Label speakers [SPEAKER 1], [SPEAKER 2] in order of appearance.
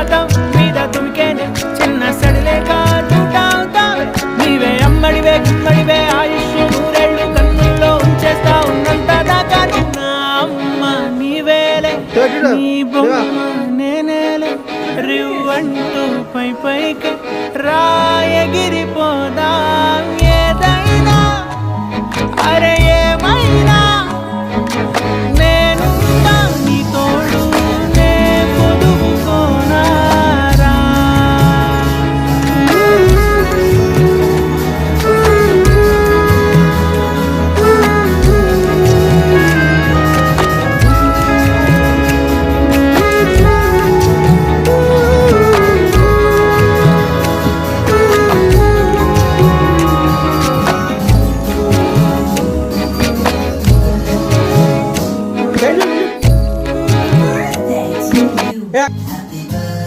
[SPEAKER 1] సుప్రభాతం మీద తుమికేనే చిన్న సడిలే కాదుతావే నీవే అమ్మడివే గుమ్మడివే ఆయుష్ నూరేళ్ళు కన్నుల్లో ఉంచేస్తా ఉన్నంత దాకా చిన్న అమ్మ నీవేలే నీ బొమ్మ నేనేలే రివ్వంటూ పై పైకి రాయగిరిపోదాం ఏదైనా అరే ఏమైనా నేనుంటా నీ తోడు నే పొదుపుకోనారా
[SPEAKER 2] Happy birthday to you. Happy birthday.